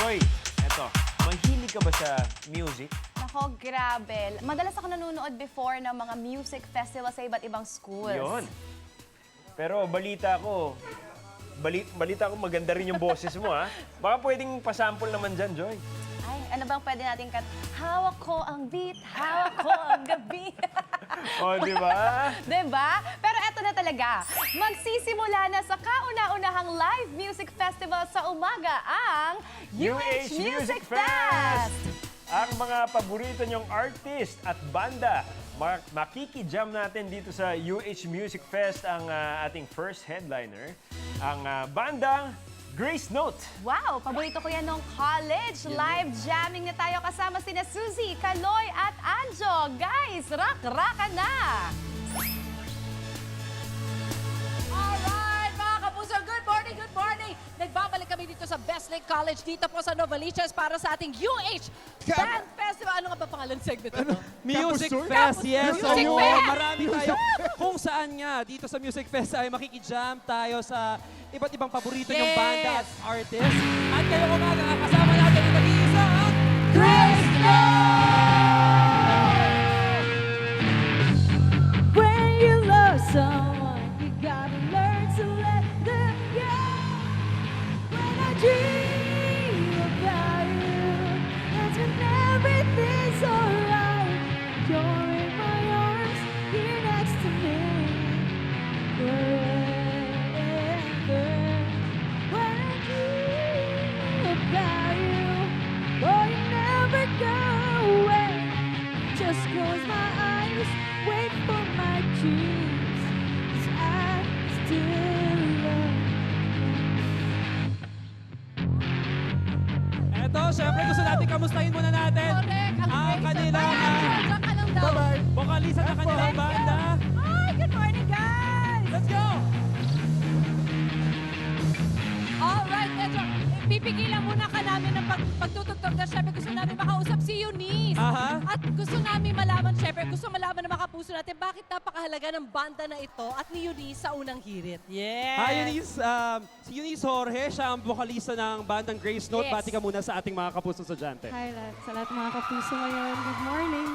Joy, eto, mahilig ka ba sa music? Nako, grabe. Madalas ako nanonood before ng mga music festival sa iba't ibang schools. Yun. Pero balita ko maganda rin yung boses mo, ha? Baka pwedeng pasample naman dyan, Joy. Ay, ano bang pwede natin hawak ko ang beat, hawak ko ang gabi. O, di ba? Diba? Pero eto na talaga. Magsisimula na sa kauna-unahang live music festival sa umaga ang UH Music Fest! Ang mga paborito niyong artist at banda, makikijam natin dito sa UH Music Fest ang ating first headliner, ang bandang Grace Note. Wow! Paborito ko yan nung college. Live jamming na tayo kasama sina Suzy, Kaloy at Anjo. Guys, rock-rocka na! Alright, mga kapuso, good morning, good morning! Nagbabalik kami dito sa Bestlake College, dito po sa Novaliches para sa ating UH Band Festival. Ano nga ba pangalan segment ito? Music Campus Fest, yes. Music Oo, Fest! marami tayo. Kung saan nga, dito sa Music Fest ay makikijam tayo sa iba't ibang paborito niyong Yes! banda at artist. At ngayong umaga, kasama natin ang nag-iisa ang Grace When you love someone, you gotta learn to let them go. When I dream about you, that's when everything's alright. You're in my arms, here next to me. Forever. When I dream about you, boy, you never go away. Just close my eyes, wait for my dreams, 'cause I still love Eto, syempre gusto natin kamustahin muna natin Correct, ang ang Grace Note. kanilang Bye, Anjo, diyan ka lang daw. vocalista ng kanilang banda. Hi, good morning, guys! Let's go! Alright, medyo pipigilan muna ka namin ng pagtutugtog na syempre gusto namin makausap si Eunice. Aha. At gusto namin malaman, syempre gusto malaman ng mga kapuso natin bakit napakahalaga ng banda na ito at ni Eunice sa unang hirit. Yes! Hi, Eunice. Si Eunice Jorge, siya ang vocalista ng bandang Grace Note. Yes. Bati ka muna sa ating mga kapuso estudyante. Hi, sa lahat ng mga kapuso ngayon. Good morning.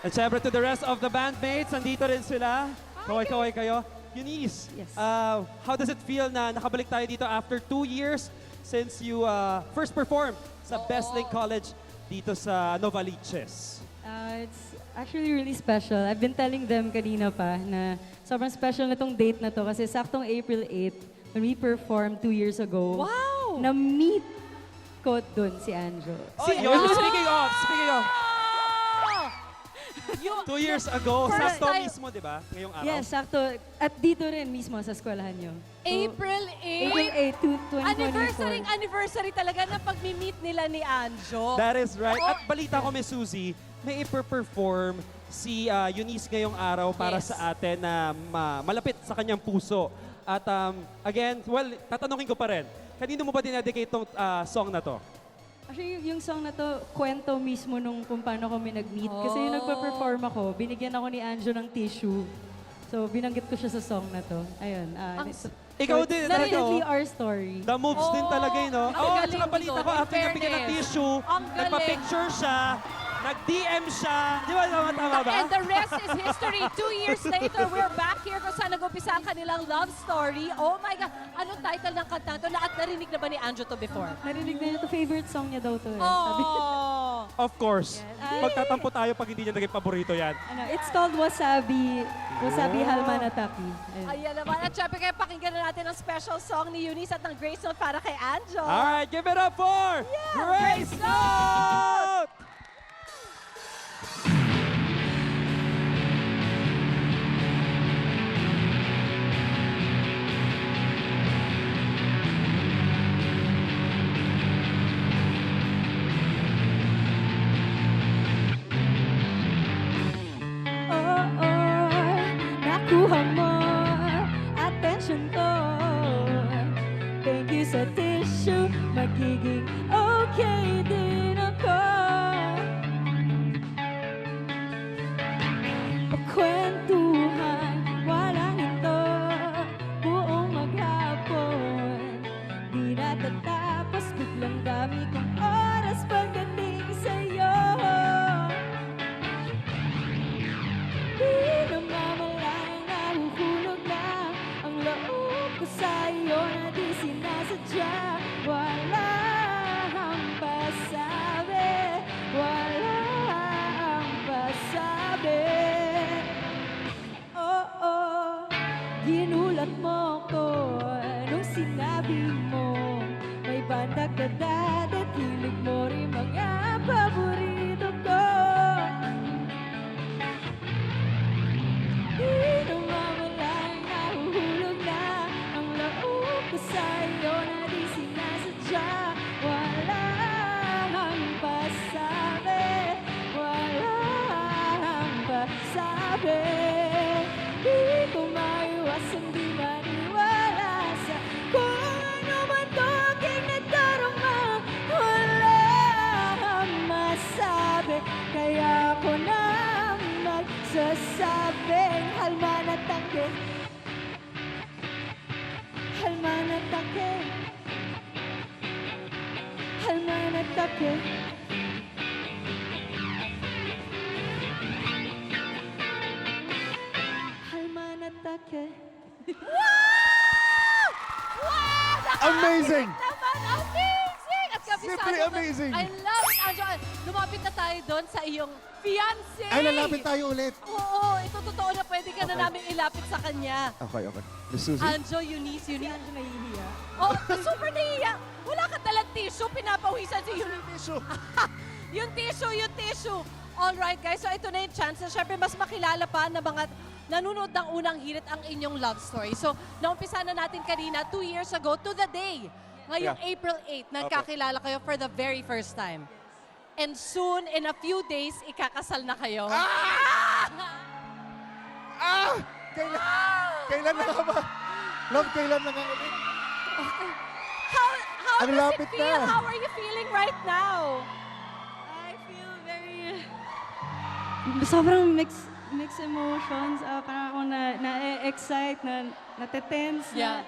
At syempre to the rest of the bandmates, nandito rin sila. Kaway-kaway kayo. Eunice, Yes. how does it feel na nakabalik tayo dito after 2 years since you first performed sa Bestlake College dito sa Novaliches? It's actually really special. I've been telling them kanina pa na sobrang special na tong date na to kasi saktong April 8 when we performed 2 years ago. Wow! Na-meet ko dun si Anjo. Oh, yun, speaking of, Yung 2 years ago, First sakto time- mismo, di ba? Ngayong araw. Yes, sakto. At dito rin mismo sa eskwelahan nyo. So, April 8, April 8, 2024. anniversary talaga ng pag-meet nila ni Anjo. That is right. Oh. At balita ko, Miss Suzy, may iper-perform si Eunice ngayong araw para Yes. sa atin na malapit sa kanyang puso. At again, well, tatanungin ko pa rin, kanino mo ba dinedicate itong song na to? Actually, yung song na to, kwento mismo nung kung paano kami nag-meet. Kasi yung nagpa-perform ako, binigyan ako ni Anjo ng tissue. So, binanggit ko siya sa song na to. Ayun. Ikaw din, talaga, Definitely oh. our story. The moves din talaga yun, no? Ang Oo, at galing saka balita nito, ko, in after niya bigyan ng fairness. tissue, Ang galing. nagpa-picture siya, nag-DM siya. Di ba, tama ba? And the rest is history. 2 years later, we're back here kung saan nag-umpisa ang kanilang love story. Oh my God! Anong title ng kanta to? At narinig na ba ni Anjo to before? Narinig na niya to, favorite song niya daw to. Eh. Sabi, Oh! Of course. Yan. Magtatampo tayo pag hindi niya naging paborito yan. it's called Wasabi. Wasabi Halmanataki. Ayun. Ayan naman. At syempre kaya pakinggan na natin ang special song ni Eunice at ng Grace Note para kay Anjo. Alright, give it up for Grace Grace Note! Oo, nakuha mo attention ko. Thank you sa tissue, magiging okay din ako. Kwentuhan, walang ito, buong maghapon. Di natatapos, biglang Ang dami kong oras pagdating sa'yo. Di namamalayang nahuhulog na ang loob ko sa'yo na di sinasadya. Wala ang pasabi, wala ang pasabi. Oo, ginulat mo ko nung sinabi mo may bandag na dadat, hilig mo rin mga paborito ko. Di namamalayang nahuhulog na ang loob ko sa'yo na di sinasadya. Wala ang pasabi, wala ang pasabi. Di ko maiwasang di maniwala sa kung ano man to aking nadarama. Wala ang masabi, kaya ako na magsasabing halma na takip, halma na takip, halma na takip. Halma na takip. Amazing! Naman, amazing! At kabisado Simply ka. amazing. I love it, Anjo. Lumapit na tayo doon sa iyong fiancé. Ay, lalapit tayo ulit. Oo, ito totoo na pwede ka na namin ilapit sa kanya. Okay, okay. Miss Suzy? Anjo, Eunice. Anjo nahihiya. Oh, super nahiya. Wala ka talang tissue, pinapawisan si Eunice. Yung tissue. Alright guys, so ito na yung chance na syempre mas makilala pa ng mga nanonood ng unang hirit ang inyong love story. So, naumpisa na natin kanina, 2 years ago to the day. Ngayong Yeah. April 8, nagkakilala kayo for the very first time. And soon, in a few days, ikakasal na kayo. Kailan na nga ba? Love, kailan na nga ulit? How Ang does lapit it feel? na. How are you feeling right now? I feel very... Sobrang mixed emotions. Parang ako na-excite, na-tense. Yeah.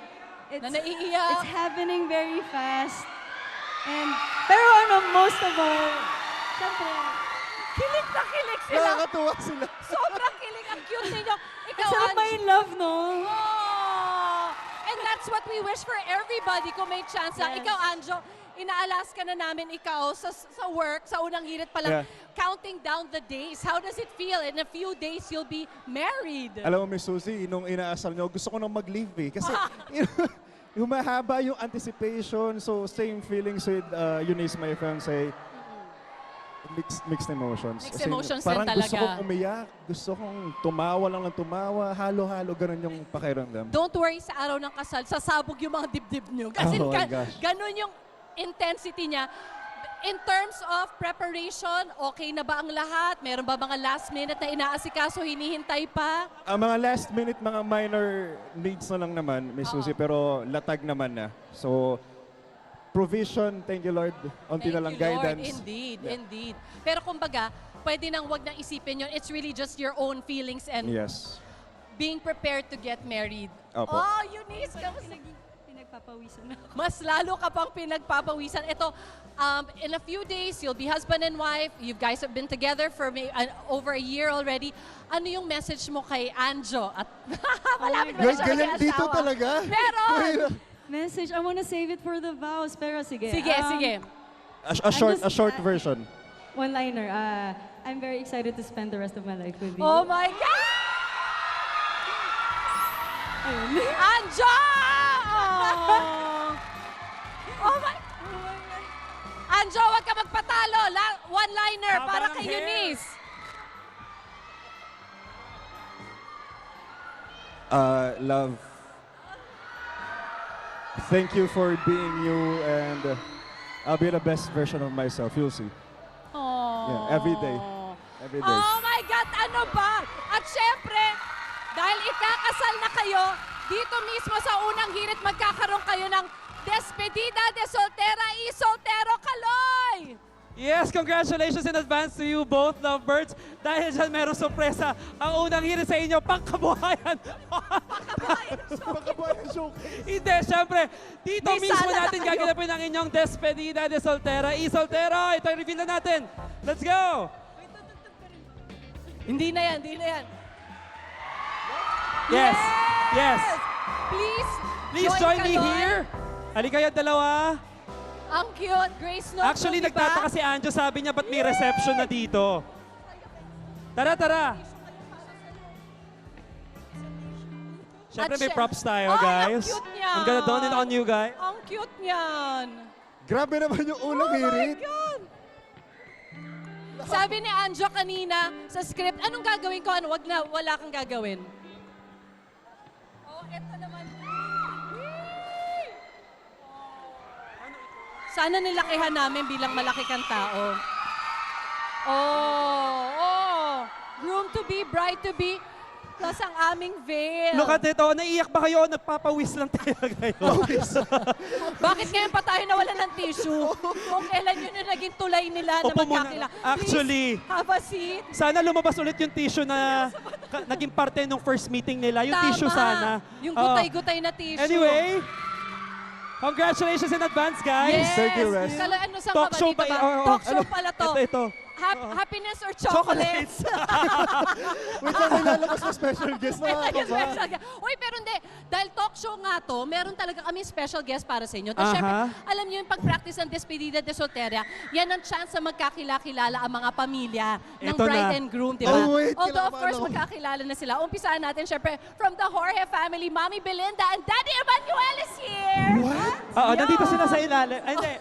It's, Na naiiyak. It's happening very fast. And, pero most of all, syempre, Kilig na kilig sila. Nakakatuwa sila. Sobrang kilig. Ang cute ninyo. Ikaw, it's all Ange. my love, no? Oh! And that's what we wish for everybody kung may chance. Yes. Ikaw, Anjo, inaalas ka na namin ikaw sa work, sa unang hirit pa lang, Yeah. counting down the days. How does it feel? In a few days, you'll be married. Alam mo, Miss Suzy, nung inaasal nyo, gusto ko nang mag-leave eh. Kasi humahaba yung anticipation. So, same feelings with Eunice, my fiancé. Mixed emotions. Mixed Kasi emotions din parang gusto talaga. kong umiyak, gusto kong tumawa lang ng tumawa, halo-halo, ganun yung pakiramdam. Don't worry, sa araw ng kasal, sasabog yung mga dibdib nyo. Kasi Oh my gosh. ganun yung intensity niya. In terms of preparation, okay na ba ang lahat? Meron ba mga last minute na inaasikaso, hinihintay pa? Ang mga last minute, mga minor needs na lang naman, Miss Suzy, pero latag naman na. So, provision, thank you Lord, onti na lang Thank you, Lord. guidance. Indeed, Yeah. indeed. Pero kumbaga, pwede nang wag nang isipin yun. It's really just your own feelings and Yes. being prepared to get married. Opo. Oh, Eunice, kamusta? Pinagpapawisan ako. Mas lalo ka pang pinagpapawisan. Ito, in a few days, you'll be husband and wife. You guys have been together for over a year already. Ano yung message mo kay Anjo? At malapit mo na siya Ganyan maging dito asawa. talaga. Meron! Message, I wanna save it for the vows, pero sige. Sige, sige. A short version. One-liner, I'm very excited to spend the rest of my life with you. Oh my God! Anjo! Oh, oh my... Anjo, wag ka magpatalo. One-liner Haba para ng kay hair. Eunice. Love, thank you for being you and I'll be the best version of myself, you'll see. Oh. Yeah, every day. Every day. Oh my God, ano ba? At syempre, dahil ikakasal na kayo, dito mismo sa unang hirit magkakaroon kayo ng Despedida de Soltera y Soltero Kaloy! Yes, congratulations in advance to you both, lovebirds. Dahil dyan merong sorpresa. Ang unang hirit sa inyo, pangkabuhayan. Baka ba yung showcase? Hindi, syempre, dito May mismo sala na natin kayo. gaganapin ang inyong despedida de soltera. Soltera, ito yung reveal na natin. Let's go! Hindi na yan, hindi na yan. Yes! Yes! Please, Please join me ka doon. here. Halika kayo dalawa. Ang cute, Grace Note. Actually, diba? nagtataka si Anjo. Sabi niya, ba't may reception na dito? Tara, tara. Siyempre, At may siya- props tayo, Ay, ang guys. cute niya. I'm gonna don it on you, guys. Ang cute niyan. Grabe naman yung unang Oh my hirit. God! Sabi ni Anjo kanina sa script, anong gagawin ko? Ano, wag na, wala kang gagawin. Oh, eto naman. Sana nilakihan namin bilang malaki kang tao. Oh. Groom to be, bride to be, plus ang aming veil. Look at it, oh. Naiiyak ba kayo? Nagpapawis lang tayo ngayon. Bakit ngayon pa tayo nawalan ng tissue? Kung kailan yun yung naging tulay nila na Opo muna. magkakila. Actually, Please, have a seat. sana lumabas ulit yung tissue na naging parte nung first meeting nila. Yung Tama. tissue sana. Yung Oo. gutay-gutay na tissue. Anyway, congratulations in advance, guys. Yes. Thank you, Res. Ano sa Talk show dito ba? ba? Oo, Talk show ano? pala to. Ito. Happiness or chocolates? Wait lang, may lalabas na special guest na Ay, ako ba? special guest. Uy, pero hindi. Dahil talk show nga to, meron talaga kami special guest para sa inyo. Tapos Aha. syempre, alam niyo yung pag-practice ng Despedida de Soltera, yan ang chance na magkakilala ang mga pamilya ng Ito bride na. and groom, di ba? Oh, wait, Although, of kailangan course, ako. magkakilala na sila. Umpisaan natin, syempre, from the Jorge family, Mommy Belinda and Daddy Emmanuel is here! Oo, nandito sila sa ilalim. Ay, hindi.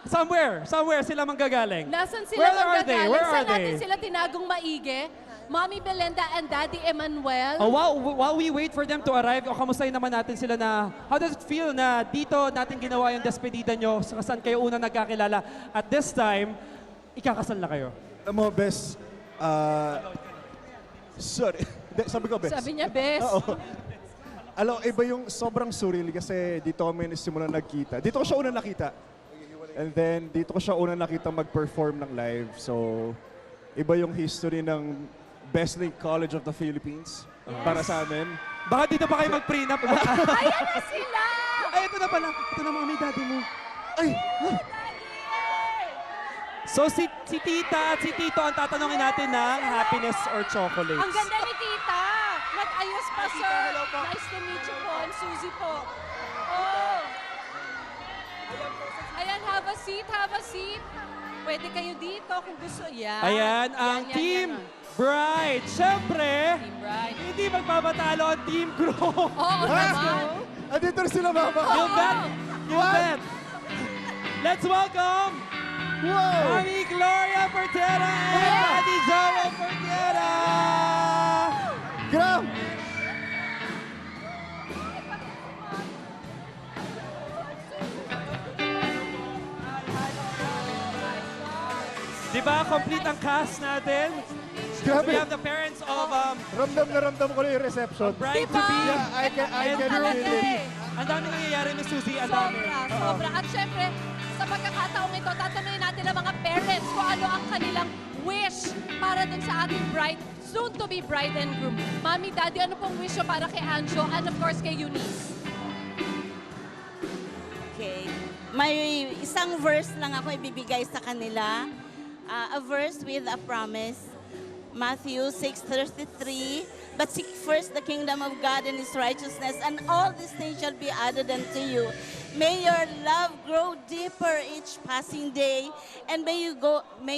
Somewhere sila manggagaling. Nasaan sila Where are they? manggagaling? Where are Saan natin they? sila tinagong maigi? Mommy Belinda and Daddy Emmanuel. Oh, while we wait for them to arrive, kamustahin naman natin sila na, how does it feel na dito natin ginawa yung despedida nyo, sa saan kayo unang nagkakilala? At this time, ikakasal na kayo. Alam mo, Bes, sorry. Sabi ko, Bes. Sabi niya, best. Oo. Alam, iba yung sobrang surreal kasi dito kami nagsimula nagkita. Dito ko siya unang nakita. And then, dito ko siya unang nakita mag-perform ng live. So, iba yung history ng Best Link College of the Philippines para sa amin. Baka dito pa kayo mag-prenup. Ayan na sila! Ay, ito na pala. Ito na mami, daddy mo. Ay! So, si tita at si tito ang tatanungin natin ng happiness or chocolates. Ang ganda ni Tita! Nag-ayos pa, sir. Nice to meet you po. I'm Suzy po. Oh! Ayan, have a seat, have a seat. Pwede kayo dito kung gusto. Yan. Ayan, ang Yan, Team yan. Bride. Siyempre, Team Bride. hindi magbabatalo ang Team Groom. Oo naman. Andito na sila, mama! You bet. You bet. Let's welcome Wow! Mami Gloria Portera and Daddy Joel Portera. Gram! Di ba, complete ang cast natin? Grabe! We have the parents of Ramdam na ramdam ko na yung reception. bride to be. Yeah, I can and feel talaga it. eh. Ang dami nangyayari ni Suzy, ang dami. Sobra. At syempre, sa pagkakataong ito, tatanungin natin ang mga parents kung ano ang kanilang wish para dun sa ating bride, soon to be bride and groom. Mami, Daddy, ano pong wish nyo para kay Anjo and of course kay Eunice? Okay. May isang verse lang ako ibibigay sa kanila. A verse with a promise. Matthew 6:33. But seek first the kingdom of God and His righteousness, and all these things shall be added unto you. May your love grow deeper each passing day, and may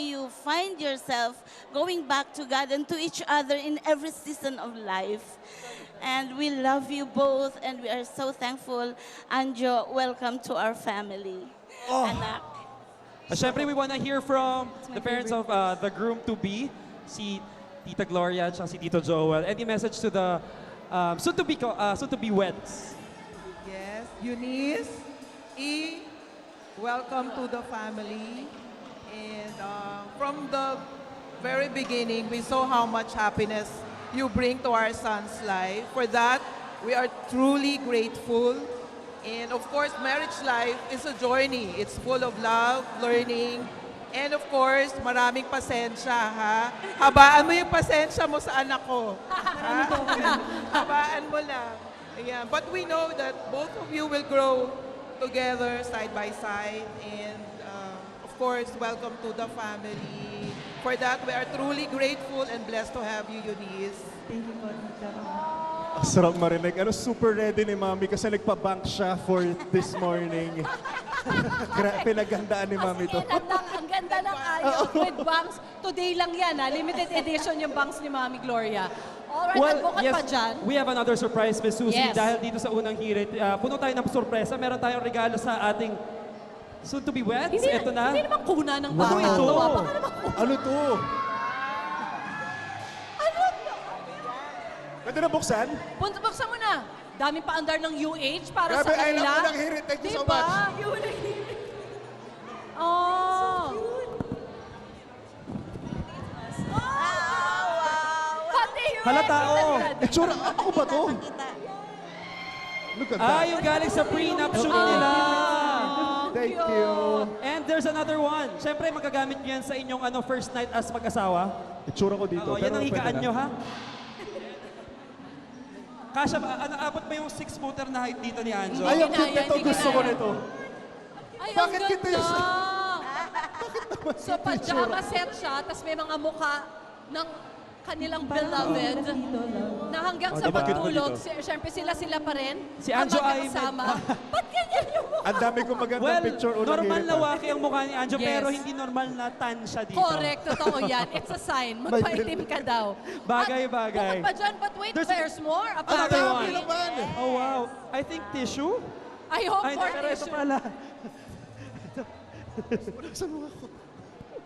you find yourself going back to God and to each other in every season of life. And we love you both, and we are so thankful. Anjo, welcome to our family. Anak. Siyempre, we want to hear from the parents of the groom-to-be, si Tita Gloria at si Tito Joel. Any message to the soon-to-be weds? Yes, Eunice, welcome to the family. And from the very beginning, we saw how much happiness you bring to our son's life. For that, we are truly grateful. And of course, marriage life is a journey. It's full of love, learning, and of course, maraming pasensya, ha? Habaan mo yung pasensya mo sa anak ko. Ha? Habaan mo lang. Yeah, but we know that both of you will grow together side by side. And of course, welcome to the family. For that, we are truly grateful and blessed to have you, Eunice. Thank you po, Tita. Ang sarap marinig. Super ready ni Mami kasi nagpa-bank siya for this morning. Grabe, nagandaan ni Mami to. Ang ganda ng ayos with bangs. Today lang yan, ha? Limited edition yung bangs ni Mami Gloria. Alright, at bukod pa dyan. we have another surprise, Miss Susie. Yes. Dahil dito sa unang hirit, puno tayo ng sorpresa. Meron tayong regalo sa ating soon-to-be weds. Ito na. Hindi naman kuna ng Wow. bata. Ito. Baka naman kuna. Ano to? Pwede na buksan? Buksan mo na. Daming paandar ng UH para Grabe, sa I kanila. love unang hirit. Thank you so Diba? much. Oh. Pati UH. Halata, oo. Itsura, ako ba to? Look at Ah, that. yung galing sa prenup shoot nila. Thank you. And there's another one. Siyempre, magagamit nyo yan sa inyong first night as mag-asawa. Itsura ko dito. Oo, yan ang pwede higaan na. nyo, ha? Kasha, abot ba yung 6-footer na height dito ni Anjo? Ay, ang Hindi cute kinaya, nito. hindi Gusto ko kinaya. nito. Ay, Bakit ang kita ganda. yung- So, pajama set siya, tapos may mga mukha ng kanilang beloved na hanggang sa diba? pagtulog, Dito. syempre sila pa rin. Si Anjo ang ay magkakasama. Ba't ganyan yung mukha? Ang dami kong magandang Well, picture. Unang normal hirit, na ah. waki ang mukha ni Anjo, Yes. pero hindi normal na tan siya dito. Correct, totoo yan. It's a sign. Magpaitim ka daw. Bagay, At bagay. bukod pa dyan, but wait, There's- there's more. Another Apparently. one. naman. Oh, wow. I think tissue? I hope Ay, for pero ito tissue. pala.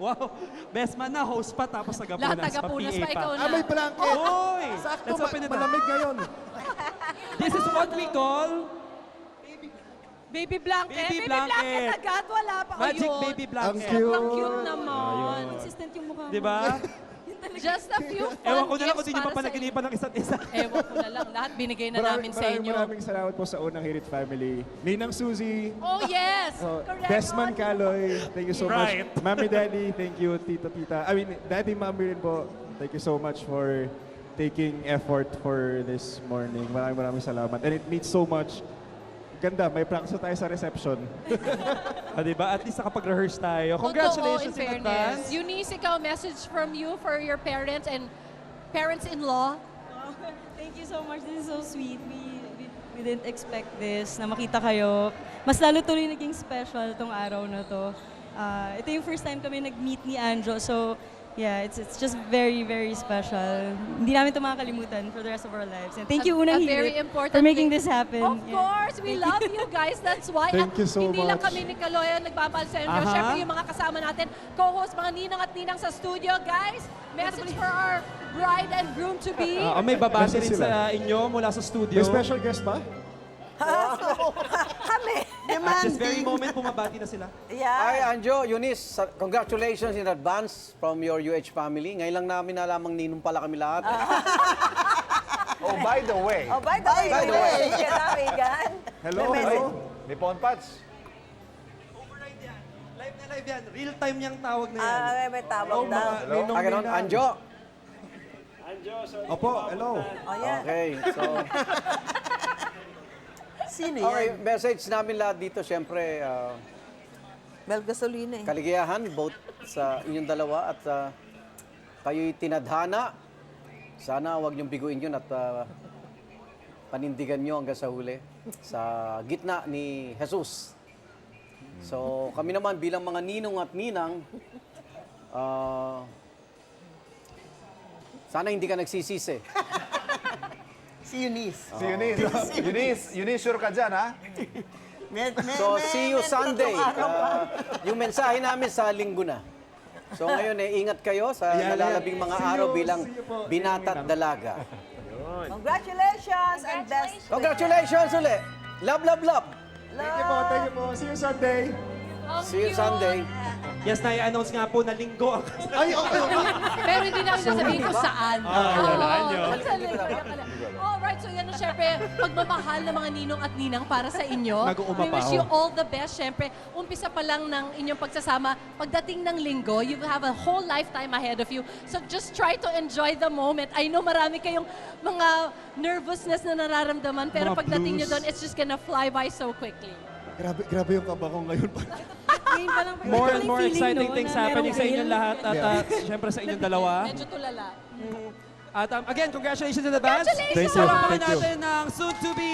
Wow. Best man na, host pa, tapos Lahat tagapunas. tagapunas pa, ikaw na. Ah, may blanket. Oy! Sakto, Let's open it up. malamig ngayon. This is what we call Baby blanket. Baby Baby blanket. blanket agad. Wala pa. Magic Ayun. Baby Ang Blanket. cute. Ang cute naman. Consistent yung mukha mo. Diba? Just a few fun Ewan ko na lang gifts kung di nyo pa para sa panaginipan ng isa't isa. inyo. Ewan ko na lang. Lahat binigay na namin sa inyo. Maraming salamat po sa unang hirit family. Ninang Suzy. Oh, yes. Oh, Correct. Desmond Caloy, thank you so Right. much. Mami, Daddy, thank you. Tita. I mean, Daddy, Mami rin po. Thank you so much for taking effort for this morning. Maraming salamat. And it means so much. Ganda, may practice tayo sa reception. Ah, diba? At least nakapag-rehearse tayo. Totoo, Congratulations in in fairness. advance. Eunice, ikaw, message from you for your parents and parents-in-law. Thank you so much. This is so sweet. We didn't expect this, na makita kayo. Mas lalo tuloy naging special tong araw na to. Ito yung first time kami nag-meet ni Anjo. So, yeah, it's just very, very special. Hindi namin ito makakalimutan for the rest of our lives. And thank you, A Unang very Hirit, important for making thing. this happen. Of Yeah. course, we love you guys. That's why. Thank you so hindi lang much. kami ni Kaloya nagmamahal sa inyo. Aha. Siyempre, yung mga kasama natin, co-host, mga ninang at ninang sa studio. Guys, message for our bride and groom-to-be. May babati Basta rin sila. sa inyo mula sa studio. May special guest ba? At this very moment, pumabati na sila. Hi, Anjo, Eunice, congratulations in advance from your UH family. Ngayon lang namin nalamang ninong pala kami lahat. Oh, by the way. By the way, Hello, Ay, hello. may Ponpats. Override yan. Live na live yan. Real time yung tawag na yan. may tawag Oh, mga ninong Ganon, ninang. Anjo. Opo, hello. Okay, so, Sino okay, message namin lahat dito, syempre, Bel Gasolina kaligayahan, both sa inyong dalawa at kayo'y tinadhana. Sana huwag niyong biguin yun at panindigan niyo hanggang sa huli sa gitna ni Jesus. So kami naman bilang mga ninong at ninang, sana hindi ka nagsisisi. Si Eunice. Si Eunice. Eunice, sure ka dyan, ha? So see you Sunday. Yung mensahe namin sa linggo na. So ngayon ingat kayo sa Ayan, nalalabing ayan. mga See you, araw bilang see you po. binata at dalaga. Congratulations and best. Congratulations ulit! Love, love, love! Thank you po, thank you po. See you Sunday. See you Sunday. Yes, na-announce nga po na linggo ang Ay, okay. Pero hindi namin sasabihin kung saan. walaan nyo. Alright, so yan na syempre, pagmamahal ng mga ninong at ninang para sa inyo. Nag-uumapaw. We wish you all the best. Syempre, umpisa pa lang ng inyong pagsasama. Pagdating ng linggo, you have a whole lifetime ahead of you. So just try to enjoy the moment. I know marami kayong mga nervousness na nararamdaman, pero Mga pagdating nyo blues. doon, it's just gonna fly by so quickly. Grabe yung kaba ko ngayon. more and more exciting things happening sa inyong lahat at syempre sa inyong dalawa. Medyo tulala. At again, congratulations in advance. Congratulations! Thank you, Palakpakan thank you. natin ng soon-to-be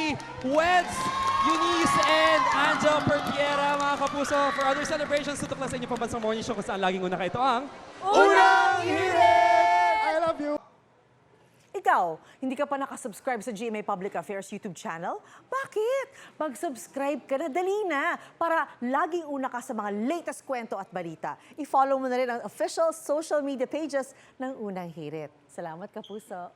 weds, Eunice and Angel Perpiera, mga kapuso. For other celebrations, tutok lang sa inyong pambansang morning show kung saan laging una ka. Ito ang Unang Hirit! I love you! Ikaw, hindi ka pa nakasubscribe sa GMA Public Affairs YouTube channel? Bakit? Mag-subscribe ka na, dali na, para laging una ka sa mga latest kwento at balita. I-follow mo na rin ang official social media pages ng Unang Hirit. Salamat, Kapuso.